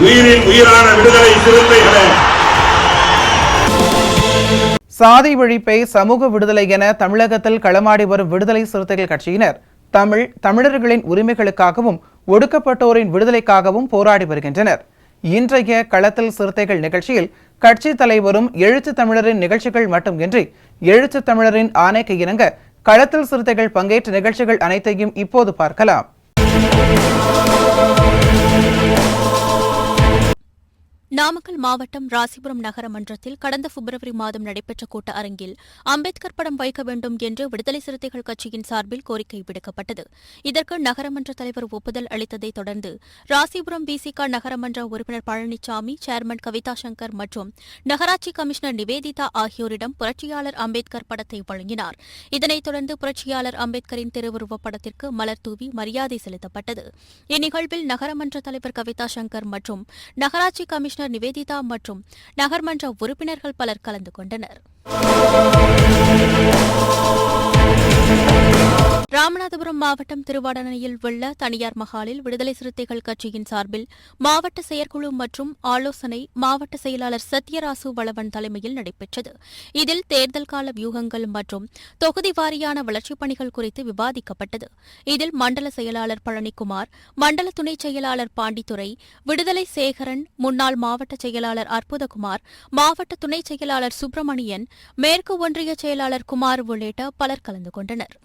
உயிரின் உயிரான விடுதலை சிறுத்தைகளே, சாதி ஒழிப்பை சமூக விடுதலை என தமிழகத்தில் களமாடி வரும் விடுதலை சிறுத்தைகள் கட்சியினர் தமிழர்களின் உரிமைகளுக்காகவும் ஒடுக்கப்பட்டோரின் விடுதலைக்காகவும் போராடி வருகின்றனர். இன்றைய களத்தில் சிறுத்தைகள் நிகழ்ச்சியில் கட்சி தலைவரும் எழுத்து தமிழரின் நிகழ்ச்சிகள் மட்டுமின்றி எழுத்து தமிழரின் ஆணைக்கு இணங்க களத்தில் சிறுத்தைகள் பங்கேற்ற நிகழ்ச்சிகள் அனைத்தையும் இப்போது பார்க்கலாம். நாமக்கல் மாவட்டம் ராசிபுரம் நகர மன்றத்தில் கடந்த பிப்ரவரி மாதம் நடைபெற்ற கூட்ட அரங்கில் அம்பேத்கர் படம் வைக்க வேண்டும் என்று விடுதலை சிறுத்தைகள் கட்சியின் சார்பில் கோரிக்கை விடுக்கப்பட்டது. இதற்கு நகரமன்ற தலைவர் ஒப்புதல் அளித்ததைத் தொடர்ந்து ராசிபுரம் விசிக நகரமன்ற உறுப்பினர் பழனிசாமி, சேர்மன் கவிதா சங்கர் மற்றும் நகராட்சி கமிஷனர் நிவேதிதா ஆகியோரிடம் புரட்சியாளர் அம்பேத்கர் படத்தை வழங்கினார். இதனைத் தொடர்ந்து புரட்சியாளர் அம்பேத்கரின் திருவுருவப் படத்திற்கு மலர் தூவி மரியாதை செலுத்தப்பட்டது. இந்நிகழ்வில் நகரமன்ற தலைவர் கவிதா சங்கர் மற்றும் நகராட்சி கமிஷனர் நிவேதிதா மற்றும் நகர்மன்ற உறுப்பினர்கள் பலர் கலந்து கொண்டனர். ராமநாதபுரம் மாவட்டம் திருவாடனையில் உள்ள தனியார் மஹாலில் விடுதலை சிறுத்தைகள் கட்சியின் சார்பில் மாவட்ட செயற்குழு மற்றும் ஆலோசனை மாவட்ட செயலாளர் சத்யராசு வளவன் தலைமையில் நடைபெற்றது. இதில் தேர்தல் கால வியூகங்கள் மற்றும் தொகுதி வாரியான வளர்ச்சிப் பணிகள் குறித்து விவாதிக்கப்பட்டது. இதில் மண்டல செயலாளர் பழனிக்குமார், மண்டல துணைச் செயலாளர் பாண்டித்துரை, விடுதலை சேகரன், முன்னாள் மாவட்ட செயலாளர் அற்புதகுமார், மாவட்ட துணைச் செயலாளர் சுப்பிரமணியன், மேற்கு ஒன்றிய செயலாளர் குமார் உள்ளிட்ட பலர் கலந்து கொண்டனர்.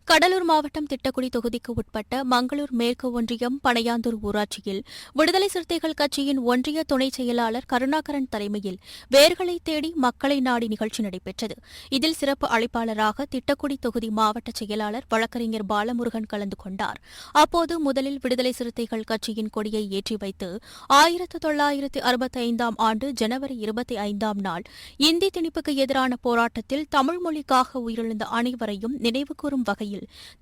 கடலூர் மாவட்டம் திட்டக்குடி தொகுதிக்கு உட்பட்ட மங்களூர் மேற்கு ஒன்றியம் பனையாந்தூர் ஊராட்சியில் விடுதலை சிறுத்தைகள் கட்சியின் ஒன்றிய துணைச் செயலாளர் கருணாகரன் தலைமையில் வேர்களை தேடி மக்களை நாடி நிகழ்ச்சி நடைபெற்றது. இதில் சிறப்பு அழைப்பாளராக திட்டக்குடி தொகுதி மாவட்ட செயலாளர் வழக்கறிஞர் பாலமுருகன் கலந்து கொண்டார். அப்போது முதலில் விடுதலை சிறுத்தைகள் கட்சியின் கொடியை ஏற்றி வைத்து 1965 ஆண்டு ஜனவரி 25 நாள் இந்தி திணிப்புக்கு எதிரான போராட்டத்தில் தமிழ் மொழிக்காக உயிரிழந்த அனைவரையும் நினைவுகூரும் வகையில்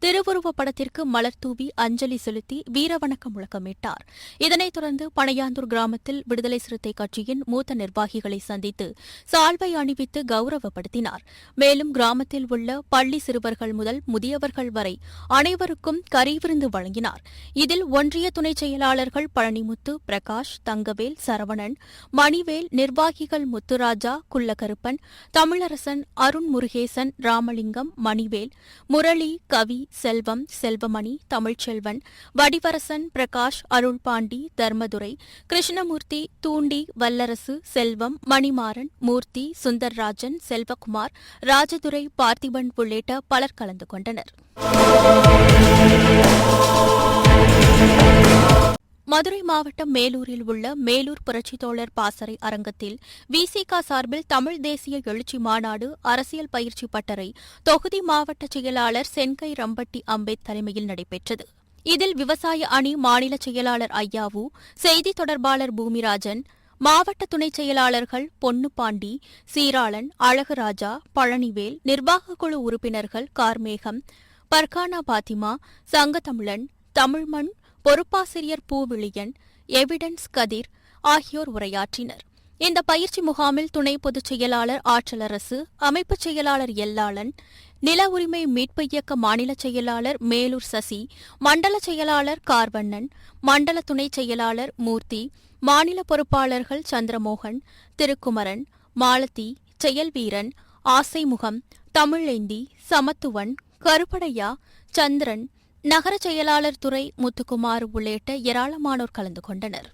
திருவுருவப் படத்திற்கு மலர் தூவி அஞ்சலி செலுத்தி வீரவணக்கம் முழக்கமிட்டார். இதனைத் தொடர்ந்து பனையாந்தூர் கிராமத்தில் விடுதலை சிறுத்தை கட்சியின் மூத்த நிர்வாகிகளை சந்தித்து சால்வை அணிவித்து கௌரவப்படுத்தினார். மேலும் கிராமத்தில் உள்ள பள்ளி சிறுவர்கள் முதல் முதியவர்கள் வரை அனைவருக்கும் கறிவிருந்து வழங்கினார். இதில் ஒன்றிய துணைச் செயலாளர்கள் பழனிமுத்து, பிரகாஷ், தங்கவேல், சரவணன், மணிவேல், நிர்வாகிகள் முத்துராஜா, குள்ளக்கருப்பன், தமிழரசன், அருண் முருகேசன், ராமலிங்கம், மணிவேல், முரளி, கவி, செல்வம், செல்வமணி, தமிழ்ச்செல்வன், வடிவரசன், பிரகாஷ், அருள்பாண்டி, தர்மதுரை, கிருஷ்ணமூர்த்தி, தூண்டி, வல்லரசு, செல்வம், மணிமாறன், மூர்த்தி, சுந்தர்ராஜன், செல்வகுமார், ராஜதுரை, பார்த்திபன் உள்ளிட்ட பலர் கலந்து கொண்டனர். மதுரை மாவட்டம் மேலூரில் உள்ள மேலூர் புரட்சித் தோழர் பாசறை அரங்கத்தில் விசிக சார்பில் தமிழ் தேசிய எழுச்சி மாநாடு அரசியல் பயிற்சி பட்டறை தொகுதி மாவட்ட செயலாளர் சென்கை ரம்பட்டி அம்பேத் தலைமையில் நடைபெற்றது. இதில் விவசாய அணி மாநில செயலாளர் ஐயாவு, செய்தி தொடர்பாளர் பூமிராஜன், மாவட்ட துணைச் செயலாளர்கள் பொன்னுபாண்டி, சீராளன், அழகுராஜா, பழனிவேல், நிர்வாகக் குழு உறுப்பினர்கள் கார்மேகம், பர்கானா பாத்திமா, சங்கத்தமிழன், தமிழ்மண், பொறுப்பாசிரியர் பூவிழியன், எவிடன்ஸ் கதிர் ஆகியோர் உரையாற்றினர். இந்த பயிற்சி முகாமில் துணை பொதுச் செயலாளர் ஆற்றலரசு, அமைப்புச் செயலாளர் எல்லாளன், நில உரிமை மீட்பு இயக்க மாநில செயலாளர் மேலூர் சசி, மண்டல செயலாளர் கார்வண்ணன், மண்டல துணைச் செயலாளர் மூர்த்தி, மாநில பொறுப்பாளர்கள் சந்திரமோகன், திருக்குமரன், மாலதி, செயல்வீரன், ஆசைமுகம், தமிழேந்தி, சமத்துவன், கருப்படையா, சந்திரன், நகர செயலாளர் துரை முத்துக்குமார் உள்ளிட்ட ஏராளமானோர் கலந்து கொண்டனர்.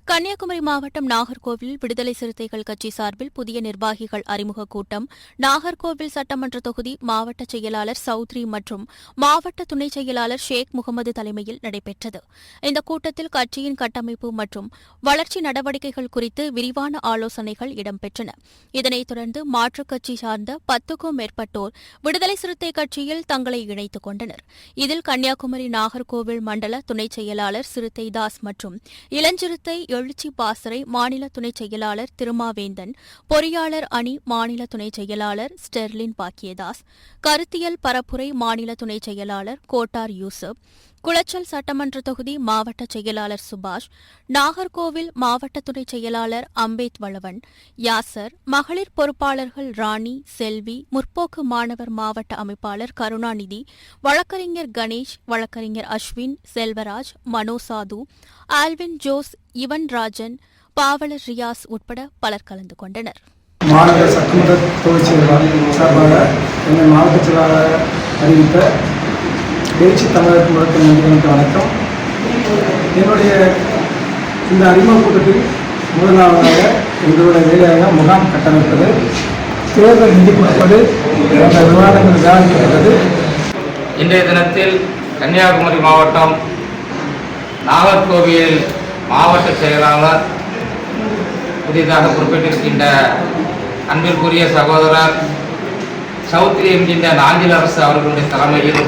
கன்னியாகுமரி மாவட்டம் நாகர்கோவில் விடுதலை சிறுத்தைகள் கட்சி சார்பில் புதிய நிர்வாகிகள் அறிமுக கூட்டம் நாகர்கோவில் சட்டமன்ற தொகுதி மாவட்ட செயலாளர் சௌத்ரி மற்றும் மாவட்ட துணை செயலாளர் ஷேக் முகமது தலைமையில் நடைபெற்றது. இந்த கூட்டத்தில் கட்சியின் கட்டமைப்பு மற்றும் வளர்ச்சி நடவடிக்கைகள் குறித்து விரிவான ஆலோசனைகள் இடம்பெற்றன. இதனைத் தொடர்ந்து மாற்றுக் கட்சி சார்ந்த 10க்கும் மேற்பட்டோர் விடுதலை சிறுத்தை கட்சியில் தங்களை இணைத்துக் கொண்டனர். இதில் கன்னியாகுமரி நாகர்கோவில் மண்டல துணை செயலாளர் சிறுத்தை தாஸ் மற்றும் இளஞ்சிறுத்தை எழுச்சி பாசறை மாநில துணை செயலாளர் திருமாவேந்தன், பொறியாளர் அணி மாநில துணை செயலாளர் ஸ்டெர்லின் பாக்கியதாஸ், கருத்தியல் பரப்புரை மாநில துணை செயலாளர் கோட்டார் யூசுப், குளச்சல் சட்டமன்ற தொகுதி மாவட்ட செயலாளர் சுபாஷ், நாகர்கோவில் மாவட்ட துணை செயலாளர் அம்பேத் வளவன், யாசர், மகளிர் பொறுப்பாளர்கள் ராணி, செல்வி, முற்போக்கு மாணவர் மாவட்ட அமைப்பாளர் கருணாநிதி, வழக்கறிஞர் கணேஷ், வழக்கறிஞர் அஸ்வின், செல்வராஜ், மனோசாது, ஆல்வின் ஜோஸ், இவன் ராஜன், பாவலர் ரியாஸ் உட்பட பலர் கலந்து கொண்டனர். மாநில சட்டமன்ற தொகுதி செயலாளர் சார்பாக என்னை மாவட்ட செயலாளர் அறிவித்த பேச்சு தமிழக முழக்க நன்றிகளுக்கு வணக்கம். என்னுடைய இந்த அறிமுக கூட்டத்தில் முதலாவதாக எங்களுடைய வேலையாக முகாம் கட்டமைப்பது, தேர்தல் நிதி கொடுப்பது போன்ற விவாதங்கள் விவாதிக்கப்பட்டது. இன்றைய தினத்தில் கன்னியாகுமரி மாவட்டம் நாகர்கோவில் மாவட்ட செயலாளர் புதிதாக பொறுப்பேற்றிருக்கின்ற அன்பிற்குரிய சகோதரர் சௌத்ரி என்கின்ற நாஞ்சில் அரசு அவர்களுடைய தலைமையில்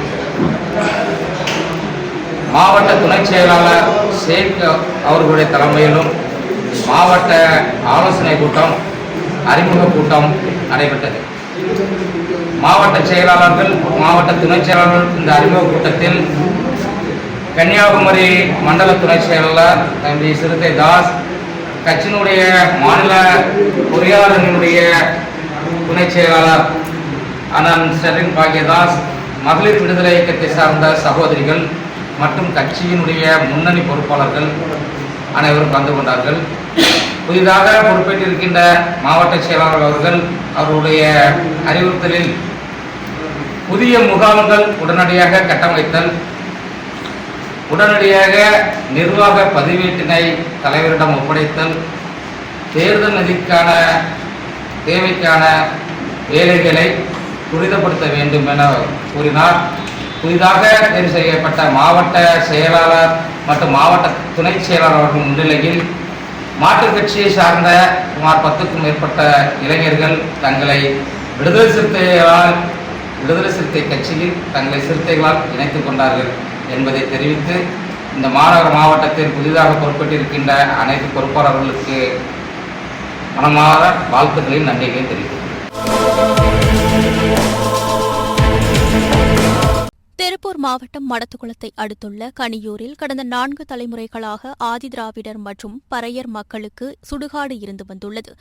மாவட்ட துணை செயலாளர் ஷேக் அவர்களுடைய தலைமையிலும் மாவட்ட ஆலோசனை கூட்டம், அறிமுக கூட்டம் நடைபெற்றது. மாவட்ட செயலாளர்கள், மாவட்ட துணை செயலாளர்கள் இந்த அறிமுக கூட்டத்தில் கன்னியாகுமரி மண்டல துணை செயலாளர் தம்பி சிறுத்தை தாஸ், கட்சியினுடைய மாநில பொறியாளர்களுடைய துணை செயலாளர் அண்ணன் ஸ்டெர்லின் பாக்கியதாஸ், மகளிர் விடுதலை இயக்கத்தை சார்ந்த சகோதரிகள் மற்றும் கட்சியினுடைய முன்னணி பொறுப்பாளர்கள் அனைவரும் கலந்து கொண்டார்கள். புதிதாக பொறுப்பேற்றிருக்கின்ற மாவட்ட செயலாளர் அவர்களுடைய அறிவுறுத்தலில் புதிய முகாம்கள் உடனடியாக கட்டமைத்தல், உடனடியாக நிர்வாக பதிவேட்டினை தலைவரிடம் ஒப்படைத்தல், தேர்தல் நிதிக்கான தேவைக்கான வேலைகளை துரிதப்படுத்த வேண்டும் என கூறினார். புதிதாக தேர்வு செய்யப்பட்ட மாவட்ட செயலாளர் மற்றும் மாவட்ட துணை செயலாளர்கள் முன்னிலையில் மாற்றுக் கட்சியை சார்ந்த சுமார் 10க்கும் மேற்பட்ட இளைஞர்கள் தங்களை விடுதலை சிறுத்தை கட்சியில் தங்களை சிறுத்தைகளால் இணைத்துக் கொண்டார்கள் என்பதை தெரிவித்து, இந்த மாநகர மாவட்டத்தில் புதிதாக பொறுப்பேற்றிருக்கின்ற அனைத்து பொறுப்பாளர்களுக்கு மனமார வாழ்த்துக்களையும் நன்றிகளையும் தெரிவித்துள்ளேன். திருப்பூர் மாவட்டம் மடத்துக்குளத்தை அடுத்துள்ள கனியூரில் கடந்த 4 தலைமுறைகளாக ஆதிதிராவிடர் மற்றும் பறையர் மக்களுக்கு சுடுகாடு இருந்து வந்துள்ளது.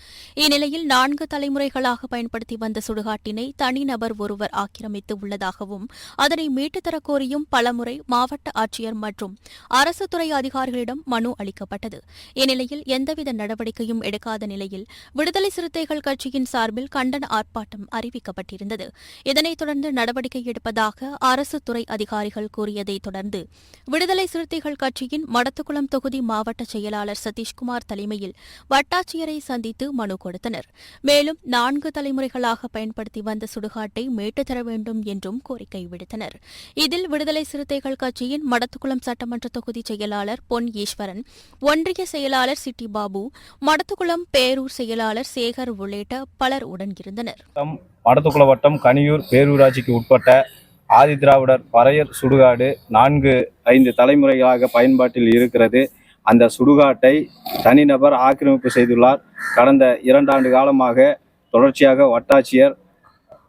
இந்நிலையில் 4 தலைமுறைகளாக பயன்படுத்தி வந்த சுடுகாட்டினை தனிநபர் ஒருவர் ஆக்கிரமித்து உள்ளதாகவும் அதனை மீட்டுத் தரக் கோரியும் பலமுறை மாவட்ட ஆட்சியர் மற்றும் அரசு துறை அதிகாரிகளிடம் மனு அளிக்கப்பட்டது. இந்நிலையில் எந்தவித நடவடிக்கையும் எடுக்காத நிலையில் விடுதலை சிறுத்தைகள் கட்சியின் சார்பில் கண்டன ஆர்ப்பாட்டம் அறிவிக்கப்பட்டிருந்தது. இதனைத் தொடர்ந்து நடவடிக்கை எடுப்பதாக அரசு துறை அதிகாரிகள் கூறியதைத் தொடர்ந்து விடுதலை சிறுத்தைகள் கட்சியின் மடத்துக்குளம் தொகுதி மாவட்ட செயலாளர் சதீஷ்குமார் தலைமையில் வட்டாட்சியரை சந்தித்து மனு கொடுத்தனர். மேலும் 4 தலைமுறைகளாக பயன்படுத்தி வந்த சுடுகாட்டை மீட்டுத் தர வேண்டும் என்றும் கோரிக்கை விடுத்தனர். இதில் விடுதலை சிறுத்தைகள் கட்சியின் மடத்துக்குளம் சட்டமன்ற தொகுதி செயலாளர் பொன் ஈஸ்வரன், ஒன்றிய செயலாளர் சிட்டி பாபு, மடத்துக்குளம் பேரூர் செயலாளர் சேகர் உள்ளிட்ட பலர் உடன் இருந்தனர். மடத்துக்குளம் வட்டம் கனியூர் பேரூராட்சிக்கு உட்பட்ட ஆதிதிராவிடர் பறையர் சுடுகாடு 4-5 தலைமுறைகளாக பயன்பாட்டில் இருக்கிறது. அந்த சுடுகாட்டை தனிநபர் ஆக்கிரமிப்பு செய்துள்ளார். கடந்த 2 ஆண்டு காலமாக தொடர்ச்சியாக வட்டாட்சியர்,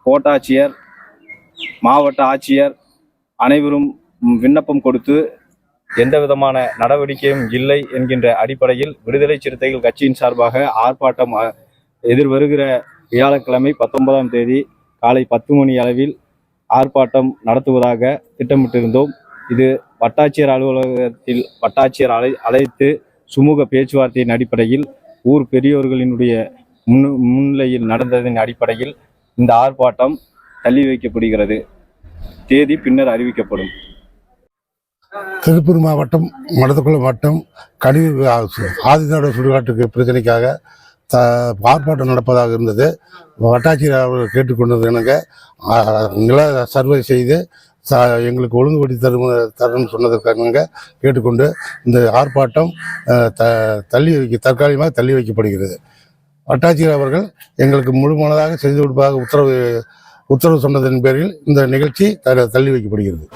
கோட்டாட்சியர், மாவட்ட ஆட்சியர் அனைவரும் விண்ணப்பம் கொடுத்து எந்தவிதமான நடவடிக்கையும் இல்லை என்கின்ற அடிப்படையில் விடுதலை சிறுத்தைகள் கட்சியின் சார்பாக ஆர்ப்பாட்டம் எதிர்வருகிற வியாழக்கிழமை 19ஆம் தேதி காலை 10 மணி அளவில் ஆர்ப்பாட்டம் நடத்துவதாக திட்டமிட்டிருந்தோம். இது வட்டாட்சியர் அலுவலகத்தில் வட்டாட்சியர் அழைத்து சுமூக பேச்சுவார்த்தையின் அடிப்படையில் ஊர் பெரியோர்களினுடைய முன்னிலையில் நடந்ததன் அடிப்படையில் இந்த ஆர்ப்பாட்டம் தள்ளி வைக்கப்படுகிறது. தேதி பின்னர் அறிவிக்கப்படும். திருப்பூர் மாவட்டம் மடத்துக்குளம் வட்டம் கனியூர் ஆதிதிராவிடர் சுடுகாட்டுக்கு பிரச்சனைக்காக ஆர்ப்பாட்டம் நடப்பதாக இருந்தது. வட்டாட்சியர் அவர்கள் கேட்டுக்கொண்டது எனக்கு நில சர்வே செய்து எங்களுக்கு ஒழுங்குபடி தரணும்னு சொன்னதற்காக கேட்டுக்கொண்டு இந்த ஆர்ப்பாட்டம் தற்காலிகமாக தள்ளி வைக்கப்படுகிறது. வட்டாட்சியர் அவர்கள் எங்களுக்கு முழுமனதாக செய்து கொடுப்பதாக உத்தரவு சொன்னதன் பேரில் இந்த நிகழ்ச்சி தள்ளி வைக்கப்படுகிறது.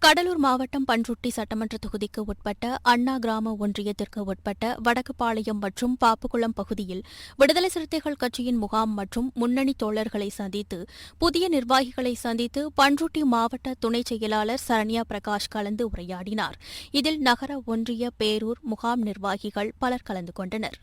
கடலூர் மாவட்டம் பண்ருட்டி சட்டமன்ற தொகுதிக்கு உட்பட்ட அண்ணா கிராம ஒன்றியத்திற்கு உட்பட்ட வடக்குப்பாளையம் மற்றும் பாப்புக்குளம் பகுதியில் விடுதலை சிறுத்தைகள் கட்சியின் முகாம் மற்றும் முன்னணி தோழர்களை சந்தித்து புதிய நிர்வாகிகளை சந்தித்து பண்ருட்டி மாவட்ட துணை செயலாளர் சரண்யா பிரகாஷ் கலந்து உரையாடினார். இதில் நகர ஒன்றிய பேரூர் முகாம் நிர்வாகிகள் பலர் கலந்து கொண்டனர்.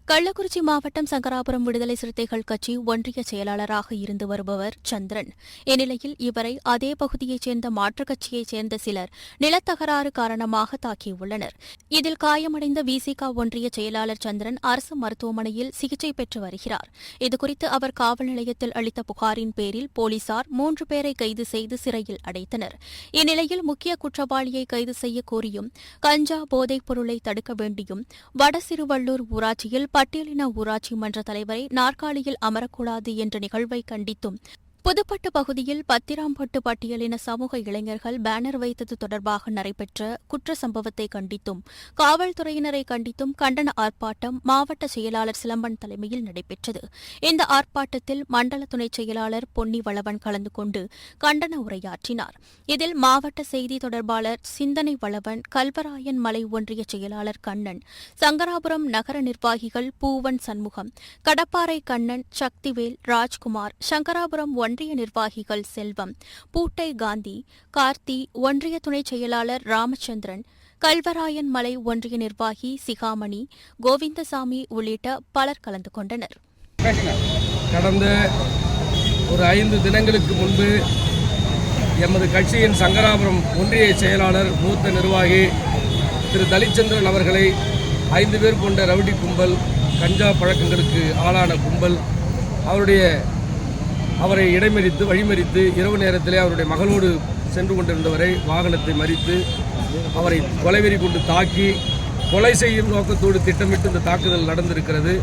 கள்ளக்குறிச்சி மாவட்டம் சங்கராபுரம் விடுதலை சிறுத்தைகள் கட்சி ஒன்றிய செயலாளராக இருந்து வருபவர் சந்திரன். இந்நிலையில் இவரை அதே பகுதியைச் சேர்ந்த மாற்றுக் கட்சியைச் சேர்ந்த சிலர் நிலத்தகராறு காரணமாக தாக்கியுள்ளனர். இதில் காயமடைந்த விசிக ஒன்றிய செயலாளர் சந்திரன் அரசு மருத்துவமனையில் சிகிச்சை பெற்று வருகிறார். இதுகுறித்து அவர் காவல் நிலையத்தில் அளித்த புகாரின் பேரில் போலீசார் 3 பேரை கைது செய்து சிறையில் அடைத்தனர். இந்நிலையில் முக்கிய குற்றவாளியை கைது செய்ய கோரியும் கஞ்சா போதைப் பொருளை தடுக்க வேண்டியும் வடசிறுவள்ளூர் ஊராட்சியில் பட்டியலின ஊராட்சி மன்ற தலைவரை நாற்காலியில் அமரக்கூடாது என்ற நிகழ்வை கண்டித்தும் புதுப்பட்டு பகுதியில் பத்திராம்பட்டு பட்டியலின சமூக இளைஞர்கள் பேனர் வைத்தது தொடர்பாக நடைபெற்ற குற்ற சம்பவத்தை கண்டித்தும் காவல்துறையினரை கண்டித்தும் கண்டன ஆர்ப்பாட்டம் மாவட்ட செயலாளர் சிலம்பன் தலைமையில் நடைபெற்றது. இந்த ஆர்ப்பாட்டத்தில் மண்டல துணைச் செயலாளர் பொன்னி வளவன் கலந்து கொண்டு கண்டன உரையாற்றினார். இதில் மாவட்ட செய்தி தொடர்பாளர் சிந்தனை வளவன், கல்வராயன் மலை ஒன்றிய செயலாளர் கண்ணன், சங்கராபுரம் நகர நிர்வாகிகள் பூவன் சண்முகம், கடப்பாறை கண்ணன், சக்திவேல், ராஜ்குமார், சங்கராபுரம் ஒன்றிய நிர்வாகிகள் செல்வம், பூட்டை காந்தி, கார்த்தி, ஒன்றிய துணைச் செயலாளர் ராமச்சந்திரன், கல்வராயன் மலை ஒன்றிய நிர்வாகி சிகாமணி, கோவிந்தசாமி உள்ளிட்ட பலர் கலந்து கொண்டனர். கடந்த ஒரு 5 தினங்களுக்கு முன்பு எமது கட்சியின் சங்கராபுரம் ஒன்றிய செயலாளர் மூத்த நிர்வாகி திரு தலிச்சந்திரன் அவர்களை 5 பேர் கொண்ட ரவுடி கும்பல், கஞ்சா பழக்கங்களுக்கு ஆளான கும்பல் அவரை இடைமறித்து வழிமறித்து இரவு நேரத்திலே அவருடைய மகளோடு சென்று கொண்டிருந்தவரை வாகனத்தை மறித்து அவரை கொலைவெறி கொண்டு தாக்கி கொலை செய்யும் நோக்கத்தோடு திட்டமிட்டு இந்த தாக்குதல் நடந்திருக்கிறது.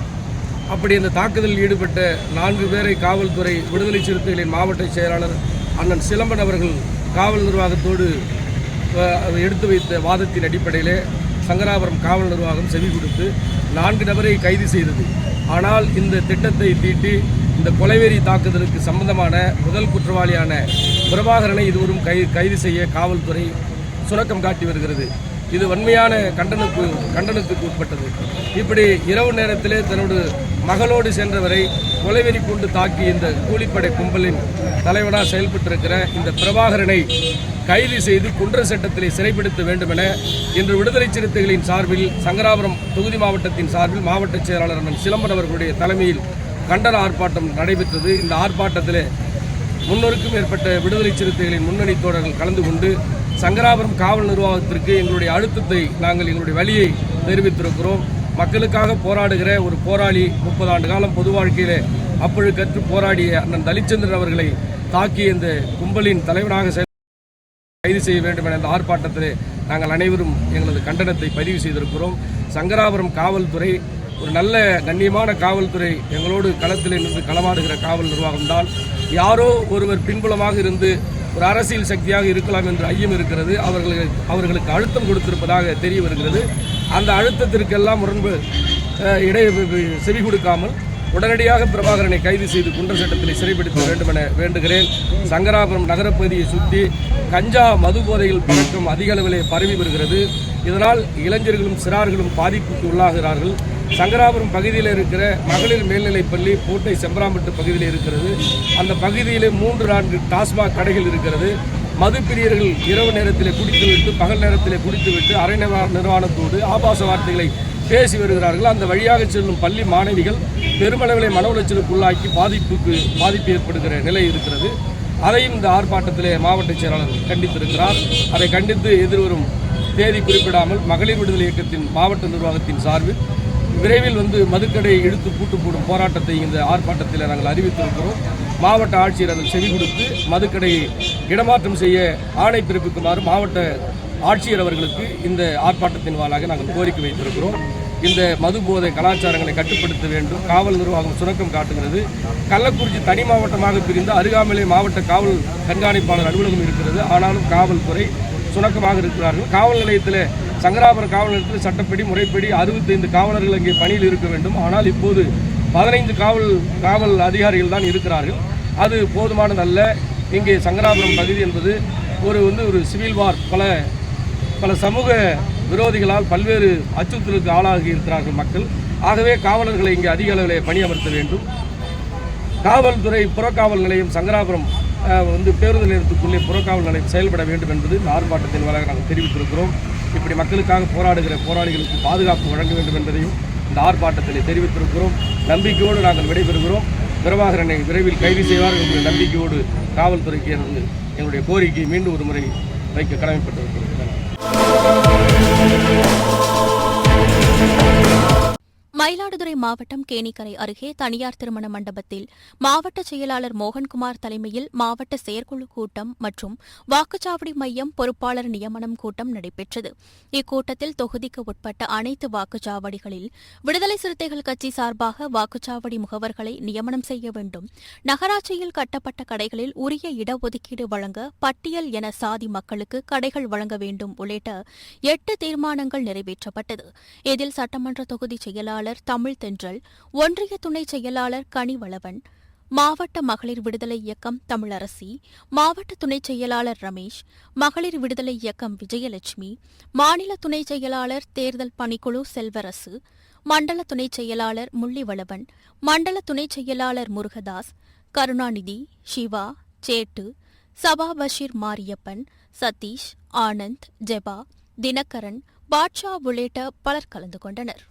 அப்படி இந்த தாக்குதலில் ஈடுபட்ட 4 பேரை காவல்துறை விடுதலை சிறுத்தைகளின் மாவட்ட செயலாளர் அண்ணன் சிலம்பன் அவர்கள் காவல் நிர்வாகத்தோடு எடுத்து வைத்த வாதத்தின் அடிப்படையிலே சங்கராபுரம் காவல் நிர்வாகம் செவி கொடுத்து 4 நபரை கைது செய்தது. ஆனால் இந்த திட்டத்தை தீட்டி இந்த கொலைவெறி தாக்குதலுக்கு சம்பந்தமான முதல் குற்றவாளியான பிரபாகரனை இதுவரும் கைது செய்ய காவல்துறை சுணக்கம் காட்டி வருகிறது. இது வன்மையான கண்டனத்துக்கு உட்பட்டது. இப்படி இரவு நேரத்திலே தன்னோட மகளோடு சென்றவரை கொலைவெறி கொண்டு தாக்கி இந்த கூலிப்படை கும்பலின் தலைவனாக செயல்பட்டிருக்கிற இந்த பிரபாகரனை கைது செய்து குண்டர் சட்டத்திலே சிறைப்படுத்த வேண்டும் என இன்று விடுதலை சிறுத்தைகளின் சார்பில் சங்கராபுரம் தொகுதி மாவட்டத்தின் சார்பில் மாவட்ட செயலாளர் அண்ணன் சிலம்பன் அவர்களுடைய தலைமையில் கண்டன ஆர்ப்பாட்டம் நடைபெற்றது. இந்த ஆர்ப்பாட்டத்தில் 300க்கும் மேற்பட்ட விடுதலை சிறுத்தைகளின் முன்னணி தோழர்கள் கலந்து கொண்டு சங்கராபுரம் காவல் நிர்வாகத்திற்கு எங்களுடைய அழுத்தத்தை நாங்கள் எங்களுடைய வழியை தெரிவித்திருக்கிறோம். மக்களுக்காக போராடுகிற ஒரு போராளி 30 ஆண்டு காலம் பொது வாழ்க்கையிலே அப்பழுக்கற்று போராடிய அண்ணன் தலிச்சந்திரன் அவர்களை தாக்கிய இந்த கும்பலின் தலைவனாக கைது செய்ய வேண்டும் என இந்த ஆர்ப்பாட்டத்திலே நாங்கள் அனைவரும் எங்களது கண்டனத்தை பதிவு செய்திருக்கிறோம். சங்கராபுரம் காவல்துறை ஒரு நல்ல கண்ணியமான காவல்துறை, எங்களோடு களத்தில் நின்று களமாடுகிற காவல் நிர்வாகம்தான். யாரோ ஒருவர் பின்புலமாக இருந்து ஒரு அரசியல் சக்தியாக இருக்கலாம் என்று ஐயம் இருக்கிறது. அவர்களுக்கு அழுத்தம் கொடுத்திருப்பதாக தெரிய வருகிறது. அந்த அழுத்தத்திற்கெல்லாம் செவி கொடுக்காமல் உடனடியாக பிரபாகரனை கைது செய்து குண்டர் சட்டத்தில் சிறைப்படுத்த வேண்டும் என வேண்டுகிறேன். சங்கராபுரம் நகரப்பகுதியை சுற்றி கஞ்சா மது போதைகள் பழக்கம் அதிக அளவிலே பரவி வருகிறது. இதனால் இளைஞர்களும் சிறார்களும் பாதிப்புக்கு உள்ளாகிறார்கள். சங்கராபுரம் பகுதியில் இருக்கிற மகளிர் மேல்நிலைப்பள்ளி பூட்டை செம்பராம்பட்டு பகுதியில் இருக்கிறது. அந்த பகுதியில் 3-4 டாஸ்மாக் கடைகள் இருக்கிறது. மது பிரியர்கள் இரவு நேரத்தில் குடித்துவிட்டு பகல் நேரத்தில் குடித்துவிட்டு அரை நிர்வாணத்தோடு ஆபாச வார்த்தைகளை பேசி வருகிறார்கள். அந்த வழியாக செல்லும் பள்ளி மாணவிகள் பெருமளவிலே மன உளைச்சலுக்கு உள்ளாக்கி பாதிப்பு ஏற்படுகிற நிலை இருக்கிறது. அதையும் இந்த ஆர்ப்பாட்டத்திலே மாவட்ட செயலாளர் கண்டித்திருக்கிறார். அதை கண்டித்து எதிர்வரும் தேதி குறிப்பிடாமல் மகளிர் விடுதலை இயக்கத்தின் மாவட்ட நிர்வாகத்தின் சார்பில் விரைவில் மதுக்கடை இழுத்து பூட்டு போடும் போராட்டத்தை இந்த ஆர்ப்பாட்டத்தில் நாங்கள் அறிவித்திருக்கிறோம். மாவட்ட ஆட்சியர் அதில் செவி கொடுத்து மதுக்கடையை இடமாற்றம் செய்ய ஆணை பிறப்பிக்குமாறு மாவட்ட ஆட்சியர் அவர்களுக்கு இந்த ஆர்ப்பாட்டத்தின் வாயிலாக நாங்கள் கோரிக்கை வைத்திருக்கிறோம். இந்த மது போதை கலாச்சாரங்களை கட்டுப்படுத்த வேண்டும். காவல் நிர்வாகம் சுணக்கம் காட்டுகிறது. கள்ளக்குறிச்சி தனி மாவட்டமாக பிரிந்து அருகாமையிலே மாவட்ட காவல் கண்காணிப்பாளர் அலுவலகம் இருக்கிறது. ஆனாலும் காவல்துறை சுணக்கமாக இருக்கிறார்கள். காவல் நிலையத்தில் சங்கராபுரம் காவல் நிலையத்தில் சட்டப்படி முறைப்படி 65 காவலர்கள் அங்கே பணியில் இருக்க வேண்டும். ஆனால் இப்போது 15 காவல் அதிகாரிகள் தான் இருக்கிறார்கள். அது போதுமானதல்ல. இங்கே சங்கராபுரம் பகுதி என்பது ஒரு சிவில் வார், பல சமூக விரோதிகளால் பல்வேறு அச்சுறுத்தலுக்கு ஆளாகி இருக்கிறார்கள் மக்கள். ஆகவே காவலர்களை இங்கே அதிக அளவில் பணியமர்த்த வேண்டும். காவல்துறை புறக்காவல் நிலையம் சங்கராபுரம் பேருந்து நிலையத்துக்குள்ளே புறக்காவல் நிலையம் செயல்பட வேண்டும் என்பது இந்த ஆர்ப்பாட்டத்தின் வாயிலாக நாங்கள் தெரிவித்திருக்கிறோம். இப்படி மக்களுக்காக போராடுகிற போராளிகளுக்கு பாதுகாப்பு வழங்க வேண்டும் என்பதையும் இந்த ஆர்ப்பாட்டத்தில் தெரிவித்திருக்கிறோம். நம்பிக்கையோடு நாங்கள் விடைபெறுகிறோம். பிரபாகரனை விரைவில் கைது செய்வார் என்ற நம்பிக்கையோடு காவல்துறைக்கு எங்களுடைய கோரிக்கையை மீண்டும் ஒரு முறை வைக்க கடமைப்பட்டிருக்கிறோம். மயிலாடுதுறை மாவட்டம் கேணிக்கரை அருகே தனியார் திருமண மண்டபத்தில் மாவட்ட செயலாளர் மோகன்குமார் தலைமையில் மாவட்ட செயற்குழு கூட்டம் மற்றும் வாக்குச்சாவடி மையம் பொறுப்பாளர் நியமனம் கூட்டம் நடைபெற்றது. இக்கூட்டத்தில் தொகுதிக்கு உட்பட்ட அனைத்து வாக்குச்சாவடிகளில் விடுதலை சிறுத்தைகள் கட்சி சார்பாக வாக்குச்சாவடி முகவர்களை நியமனம் செய்ய வேண்டும், நகராட்சியில் கட்டப்பட்ட கடைகளில் உரிய இடஒதுக்கீடு வழங்க, பட்டியல் என சாதி மக்களுக்கு கடைகள் வழங்க வேண்டும் உள்ளிட்ட 8 தீர்மானங்கள் நிறைவேற்றப்பட்டது. இதில் சட்டமன்ற தொகுதி செயலாளர் தமிழ் தென்றல், ஒன்றிய துணை செயலாளர் கனிவளவன், மாவட்ட மகளிர் விடுதலை இயக்கம் தமிழரசி, மாவட்ட துணை செயலாளர் ரமேஷ், மகளிர் விடுதலை இயக்கம் விஜயலட்சுமி, மாநில துணை செயலாளர் தேர்தல் பணிக்குழு செல்வரசு, மண்டல துணை செயலாளர் முள்ளிவளவன், மண்டல துணை செயலாளர் முருகதாஸ், கருணாநிதி, சிவா, சேட்டு, சபா பஷீர் மாரியப்பன், சதீஷ், ஆனந்த், ஜெபா, தினகரன், பாட்ஷா உள்ளிட்ட பலர் கலந்து கொண்டனர்.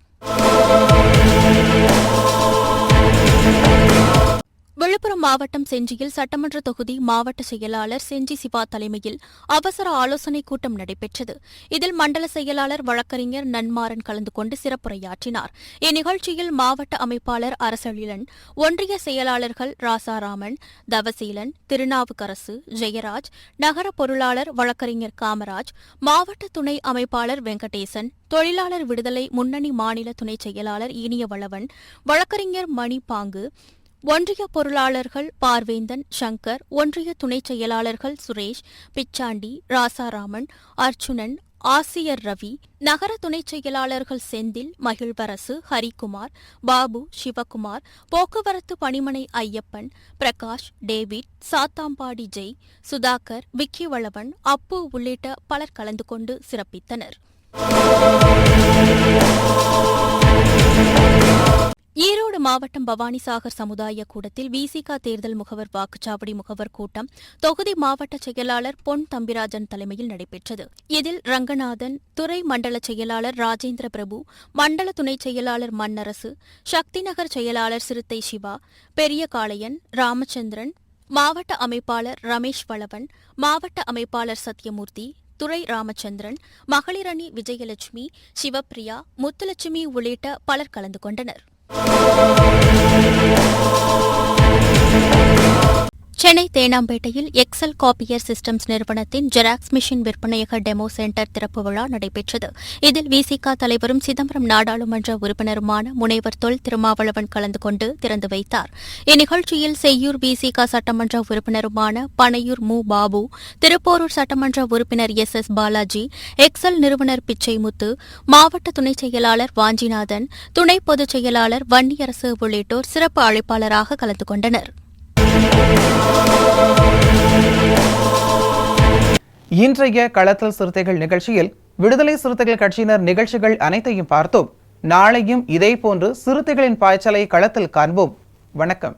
விழுப்புரம் மாவட்டம் செஞ்சியில் சட்டமன்ற தொகுதி மாவட்ட செயலாளர் செஞ்சி சிவா தலைமையில் அவசர ஆலோசனைக் கூட்டம் நடைபெற்றது. இதில் மண்டல செயலாளர் வழக்கறிஞர் நன்மாறன் கலந்து கொண்டு சிறப்புரையாற்றினார். இந்நிகழ்ச்சியில் மாவட்ட அமைப்பாளர் அரசெழிலன், ஒன்றிய செயலாளர்கள் ராசாராமன், தவசீலன், திருநாவுக்கரசு, ஜெயராஜ், நகர பொருளாளர் வழக்கறிஞர் காமராஜ், மாவட்ட துணை அமைப்பாளர் வெங்கடேசன், தொழிலாளர் விடுதலை முன்னணி மாநில துணை செயலாளர் இனியவளவன், வழக்கறிஞர் மணி பாங்கு, ஒன்றிய பொருளாளர்கள் பார்வேந்தன், சங்கர், ஒன்றிய துணை செயலாளர்கள் சுரேஷ், பிச்சாண்டி, ராசாராமன், அர்ச்சுனன், ஆசியர் ரவி, நகர துணை செயலாளர்கள் செந்தில், மகிழ்வரசு, ஹரிகுமார், பாபு, சிவகுமார், போக்குவரத்து பணிமனை ஐயப்பன், பிரகாஷ், டேவிட், சாத்தாம்பாடி ஜெய், சுதாகர், விக்கிவளவன், அப்பு உள்ளிட்ட பலர் கலந்து கொண்டு சிறப்பித்தனர். ஈரோடு மாவட்டம் பவானிசாகர் சமுதாய கூடத்தில் விசிக தேர்தல் முகவர் வாக்குச்சாவடி முகவர் கூட்டம் தொகுதி மாவட்ட செயலாளர் பொன் தம்பிராஜன் தலைமையில் நடைபெற்றது. இதில் ரங்கநாதன், துறை மண்டல செயலாளர் ராஜேந்திர பிரபு, மண்டல துணை செயலாளர் மன்னரசு, சக்தி நகர் செயலாளர் சிறுத்தை சிவா, பெரிய காளையன், ராமச்சந்திரன், மாவட்ட அமைப்பாளர் ரமேஷ் வளவன், மாவட்ட அமைப்பாளர் சத்யமூர்த்தி, துரை ராமச்சந்திரன், மகளிரணி விஜயலட்சுமி, சிவப்பிரியா, முத்துலட்சுமி உள்ளிட்ட பலர் கலந்து கொண்டனர். சென்னை தேனாம்பேட்டையில் எக்ஸல் காப்பியர் சிஸ்டம்ஸ் நிறுவனத்தின் ஜெராக்ஸ் மிஷின் விற்பனையக டெமோ சென்டர் திறப்பு விழா நடைபெற்றது. இதில் விசிக தலைவரும் சிதம்பரம் நாடாளுமன்ற உறுப்பினருமான முனைவர் தொல் திருமாவளவன் கலந்து கொண்டு திறந்து வைத்தார். இந்நிகழ்ச்சியில் செய்யூர் விசிக சட்டமன்ற உறுப்பினருமான பனையூர் மு பாபு, திருப்போரூர் சட்டமன்ற உறுப்பினர் எஸ் பாலாஜி, எக்ஸல் நிறுவனர் பிச்சைமுத்து, மாவட்ட துணை செயலாளர் வாஞ்சிநாதன், துணை பொதுச் செயலாளர் வன்னியரசு உள்ளிட்டோர் சிறப்பு அழைப்பாளராக கலந்து கொண்டனர். இன்றைய களத்தல் சிறுத்தைகள் நிகழ்ச்சியில் விடுதலை சிறுத்தைகள் கட்சியினர் நிகழ்ச்சிகள் அனைத்தையும் பார்த்தோம். நாளையும் இதேபோன்று சிறுத்தைகளின் பாய்ச்சலை களத்தில் காண்போம். வணக்கம்.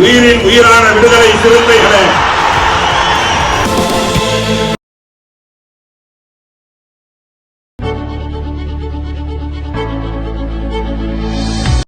உயிரின் உயிரான விடுதலை சிறுத்தைகளே